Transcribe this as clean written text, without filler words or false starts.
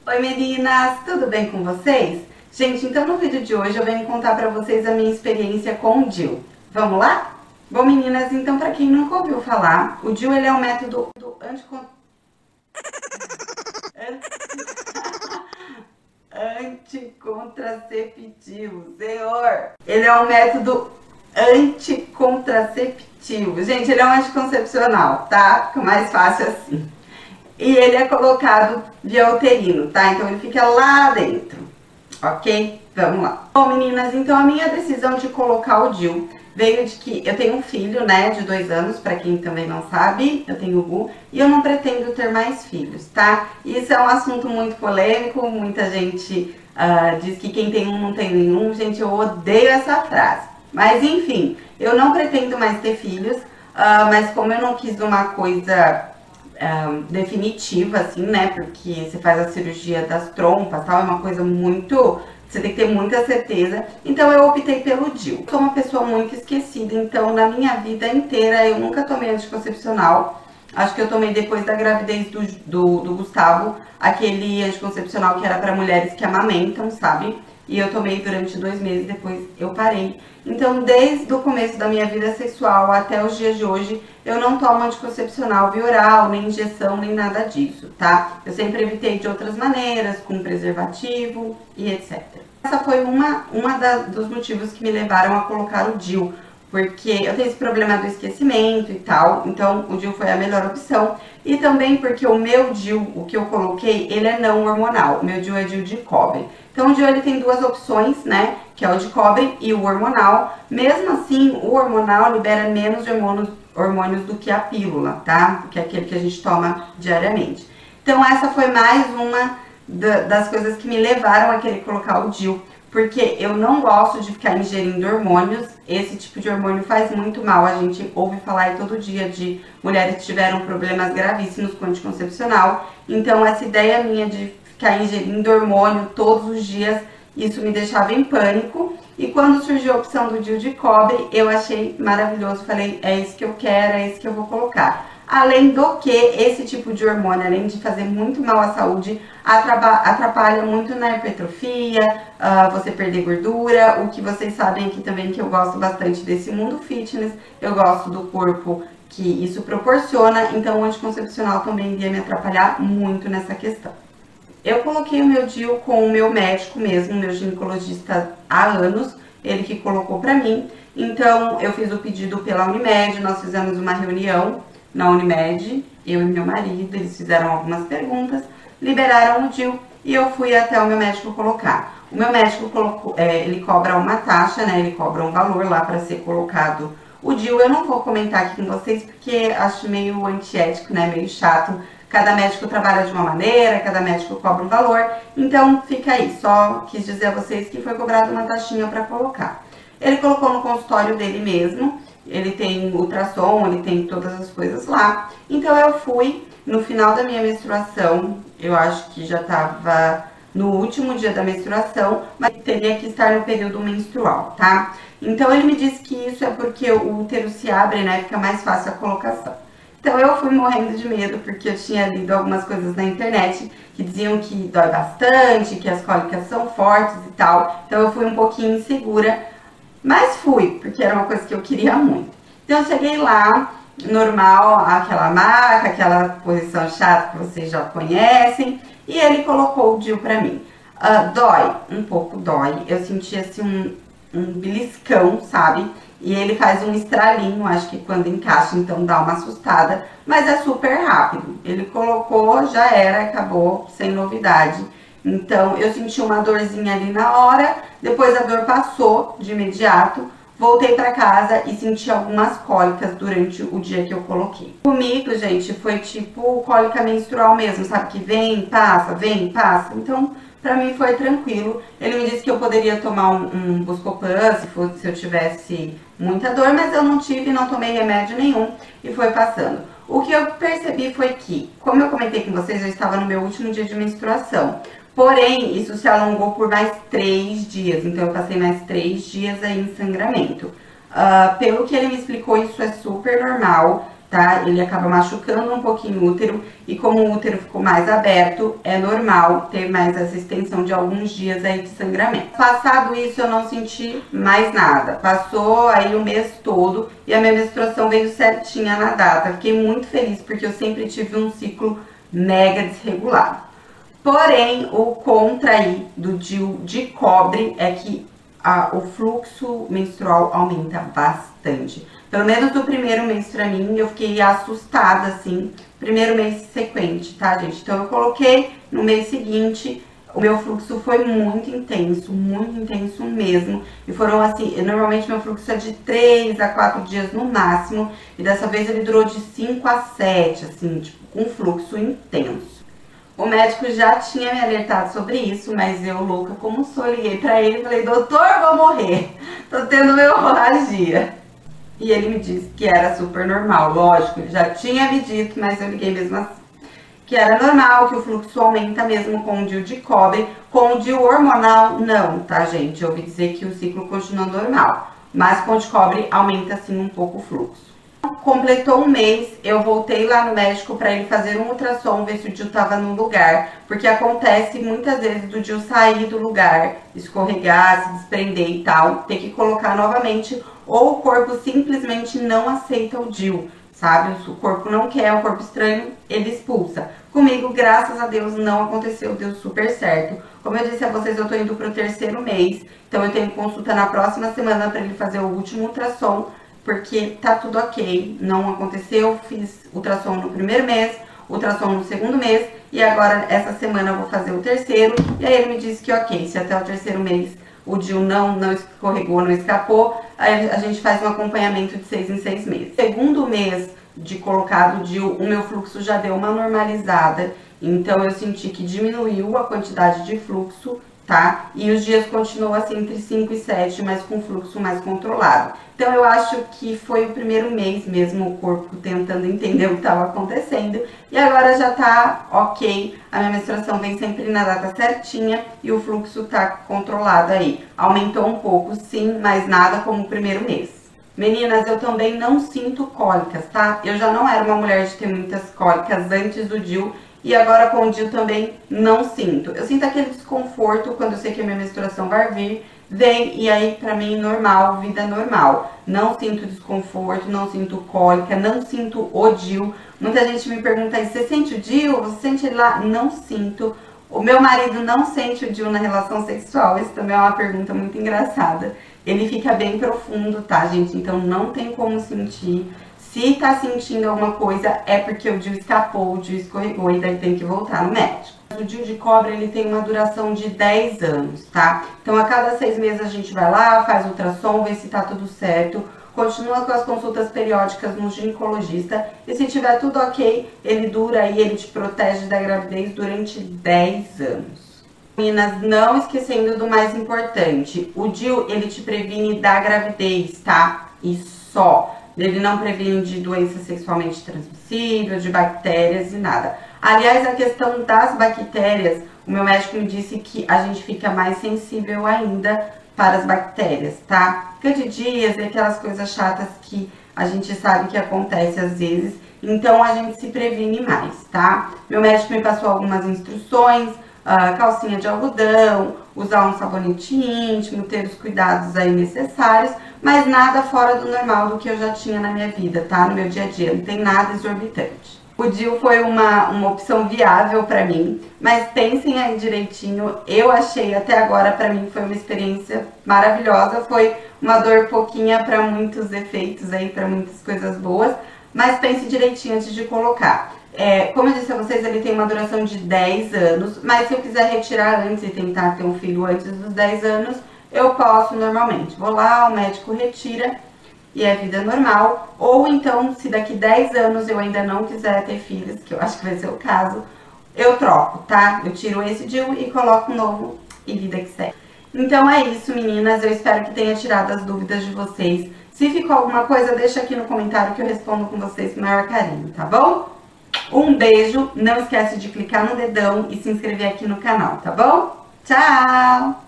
Oi meninas, tudo bem com vocês? Gente, então no vídeo de hoje eu venho contar pra vocês a minha experiência com o DIU. Vamos lá? Bom meninas, então pra quem nunca ouviu falar, o DIU ele é um método anticontraceptivo, senhor! Ele é um método anticontraceptivo. Gente, ele é um anticoncepcional, tá? Fica mais fácil assim. E ele é colocado via uterino, tá? Então ele fica lá dentro, ok? Vamos lá. Bom, meninas, então a minha decisão de colocar o DIU veio de que eu tenho um filho, né, de 2 anos, pra quem também não sabe, eu tenho o Gu, e eu não pretendo ter mais filhos, tá? Isso é um assunto muito polêmico, muita gente diz que quem tem um não tem nenhum. Gente, eu odeio essa frase. Mas enfim, eu não pretendo mais ter filhos, mas como eu não quis uma coisa definitiva, assim, né? Porque você faz a cirurgia das trompas, tal, é uma coisa muito... Você tem que ter muita certeza. Então eu optei pelo DIU. Sou uma pessoa muito esquecida, então na minha vida inteira eu nunca tomei anticoncepcional. Acho que eu tomei depois da gravidez do Gustavo, aquele anticoncepcional que era para mulheres que amamentam, sabe? E eu tomei durante 2 meses, depois eu parei. Então, desde o começo da minha vida sexual até os dias de hoje, eu não tomo anticoncepcional via oral, nem injeção, nem nada disso, tá? Eu sempre evitei de outras maneiras, com preservativo e etc. Essa foi dos motivos que me levaram a colocar o DIU, porque eu tenho esse problema do esquecimento e tal, então o DIU foi a melhor opção. E também porque o meu DIU, o que eu coloquei, ele é não hormonal, o meu DIU é DIU de cobre. Então o DIU ele tem 2 opções, né, que é o de cobre e o hormonal. Mesmo assim, o hormonal libera menos hormônios do que a pílula, tá? Que é aquele que a gente toma diariamente. Então essa foi mais uma das coisas que me levaram a querer colocar o DIU, porque eu não gosto de ficar ingerindo hormônios. Esse tipo de hormônio faz muito mal. A gente ouve falar aí todo dia de mulheres que tiveram problemas gravíssimos com anticoncepcional. Então essa ideia minha de ficar ingerindo hormônio todos os dias, isso me deixava em pânico. E quando surgiu a opção do DIU de cobre, eu achei maravilhoso. Falei, é isso que eu quero, é isso que eu vou colocar. Além do que, esse tipo de hormônio, além de fazer muito mal à saúde, atrapalha muito na hipertrofia, você perder gordura. O que vocês sabem aqui também que eu gosto bastante desse mundo fitness, eu gosto do corpo que isso proporciona, então o anticoncepcional também iria me atrapalhar muito nessa questão. Eu coloquei o meu DIU com o meu médico mesmo, meu ginecologista há anos, ele que colocou pra mim. Então eu fiz o pedido pela Unimed, nós fizemos uma reunião na Unimed, eu e meu marido, eles fizeram algumas perguntas, liberaram o DIU e eu fui até o meu médico colocar. O meu médico colocou, ele cobra uma taxa, né? Ele cobra um valor lá para ser colocado o DIU. Eu não vou comentar aqui com vocês porque acho meio antiético, né? Meio chato. Cada médico trabalha de uma maneira, cada médico cobra um valor. Então fica aí, só quis dizer a vocês que foi cobrado uma taxinha para colocar. Ele colocou no consultório dele mesmo. Ele tem ultrassom, ele tem todas as coisas lá. Então eu fui no final da minha menstruação, eu acho que já tava no último dia da menstruação, mas teria que estar no período menstrual, tá? Então ele me disse que isso é porque o útero se abre, né? Fica mais fácil a colocação. Então eu fui morrendo de medo, porque eu tinha lido algumas coisas na internet que diziam que dói bastante, que as cólicas são fortes e tal. Então eu fui um pouquinho insegura. Mas fui, porque era uma coisa que eu queria muito. Então eu cheguei lá, normal, aquela maca, aquela posição chata que vocês já conhecem, e ele colocou o DIU pra mim. Dói, um pouco dói, eu senti assim um beliscão, sabe? E ele faz um estralinho, acho que quando encaixa, então dá uma assustada, mas é super rápido. Ele colocou, já era, acabou, sem novidade. Então eu senti uma dorzinha ali na hora, depois a dor passou de imediato, voltei pra casa e senti algumas cólicas durante o dia que eu coloquei. Comigo, gente, foi tipo cólica menstrual mesmo, sabe? Que vem, passa, vem, passa. Então, pra mim foi tranquilo. Ele me disse que eu poderia tomar um Buscopan se eu tivesse muita dor, mas eu não tive, não tomei remédio nenhum e foi passando. O que eu percebi foi que, como eu comentei com vocês, eu estava no meu último dia de menstruação. Porém, isso se alongou por mais 3 dias, então eu passei mais 3 dias aí em sangramento. Pelo que ele me explicou, isso é super normal, tá? Ele acaba machucando um pouquinho o útero e como o útero ficou mais aberto, é normal ter mais essa extensão de alguns dias aí de sangramento. Passado isso, eu não senti mais nada. Passou aí o mês todo e a minha menstruação veio certinha na data. Fiquei muito feliz porque eu sempre tive um ciclo mega desregulado. Porém, o contra aí do DIU de cobre é que o fluxo menstrual aumenta bastante. Pelo menos do primeiro mês pra mim, eu fiquei assustada, assim, primeiro mês sequente, tá, gente? Então, eu coloquei no mês seguinte, o meu fluxo foi muito intenso mesmo. E foram, assim, normalmente meu fluxo é de 3 a 4 dias no máximo. E dessa vez ele durou de 5 a 7, assim, tipo, com fluxo intenso. O médico já tinha me alertado sobre isso, mas eu, louca como sou, liguei pra ele e falei, doutor, vou morrer, tô tendo uma hemorragia. E ele me disse que era super normal, lógico, ele já tinha me dito, mas eu liguei mesmo assim. Que era normal, que o fluxo aumenta mesmo com o DIU de cobre, com o DIU hormonal não, tá, gente? Eu ouvi dizer que o ciclo continua normal, mas com o de cobre aumenta sim um pouco o fluxo. Completou um mês, eu voltei lá no médico para ele fazer um ultrassom, ver se o DIU estava no lugar, porque acontece muitas vezes do DIU sair do lugar, escorregar, se desprender e tal, ter que colocar novamente, ou o corpo simplesmente não aceita o DIU, sabe? O corpo não quer, o corpo estranho, ele expulsa. Comigo, graças a Deus, não aconteceu, deu super certo. Como eu disse a vocês, eu tô indo pro 3º mês, então eu tenho consulta na próxima semana para ele fazer o último ultrassom, porque tá tudo ok, não aconteceu, fiz ultrassom no primeiro mês, ultrassom no 2º mês, e agora essa semana eu vou fazer o 3º, e aí ele me disse que ok, se até o 3º mês o DIU não escorregou, não escapou, aí a gente faz um acompanhamento de 6 em 6 meses. 2º mês de colocado o DIU, o meu fluxo já deu uma normalizada, então eu senti que diminuiu a quantidade de fluxo, tá? E os dias continuam assim entre 5 e 7, mas com fluxo mais controlado. Então eu acho que foi o primeiro mês mesmo o corpo tentando entender o que estava acontecendo. E agora já tá ok, a minha menstruação vem sempre na data certinha e o fluxo tá controlado aí. Aumentou um pouco sim, mas nada como o primeiro mês. Meninas, eu também não sinto cólicas, tá? Eu já não era uma mulher de ter muitas cólicas antes do DIU. E agora com o DIU também não sinto. Eu sinto aquele desconforto quando eu sei que a minha menstruação vai vir, vem e aí pra mim normal, vida normal. Não sinto desconforto, não sinto cólica, não sinto o DIU. Muita gente me pergunta aí, você sente o DIU? Você sente ele lá? Não sinto. O meu marido não sente o DIU na relação sexual. Isso também é uma pergunta muito engraçada. Ele fica bem profundo, tá, gente? Então não tem como sentir. Se tá sentindo alguma coisa, é porque o DIU escapou, o DIU escorregou e daí tem que voltar no médico. O DIU de cobre, ele tem uma duração de 10 anos, tá? Então, a cada 6 meses a gente vai lá, faz ultrassom, vê se tá tudo certo, continua com as consultas periódicas no ginecologista e se tiver tudo ok, ele dura e ele te protege da gravidez durante 10 anos. Meninas, não esquecendo do mais importante, o DIU, ele te previne da gravidez, tá? E só. Ele não previne de doença sexualmente transmissível, de bactérias e nada. Aliás, a questão das bactérias, o meu médico me disse que a gente fica mais sensível ainda para as bactérias, tá? Candidíase, aquelas coisas chatas que a gente sabe que acontece às vezes, então a gente se previne mais, tá? Meu médico me passou algumas instruções, calcinha de algodão, usar um sabonete íntimo, ter os cuidados aí necessários, mas nada fora do normal do que eu já tinha na minha vida, tá? No meu dia a dia, não tem nada exorbitante. O DIU foi uma opção viável pra mim, mas pensem aí direitinho, eu achei até agora pra mim foi uma experiência maravilhosa, foi uma dor pouquinha pra muitos efeitos aí, pra muitas coisas boas, mas pense direitinho antes de colocar. Como eu disse a vocês, ele tem uma duração de 10 anos, mas se eu quiser retirar antes e tentar ter um filho antes dos 10 anos, eu posso normalmente. Vou lá, o médico retira e é vida normal. Ou então, se daqui 10 anos eu ainda não quiser ter filhos, que eu acho que vai ser o caso, eu troco, tá? Eu tiro esse DIU e coloco um novo e vida que segue. Então é isso, meninas. Eu espero que tenha tirado as dúvidas de vocês. Se ficou alguma coisa, deixa aqui no comentário que eu respondo com vocês com o maior carinho, tá bom? Um beijo, não esquece de clicar no dedão e se inscrever aqui no canal, tá bom? Tchau!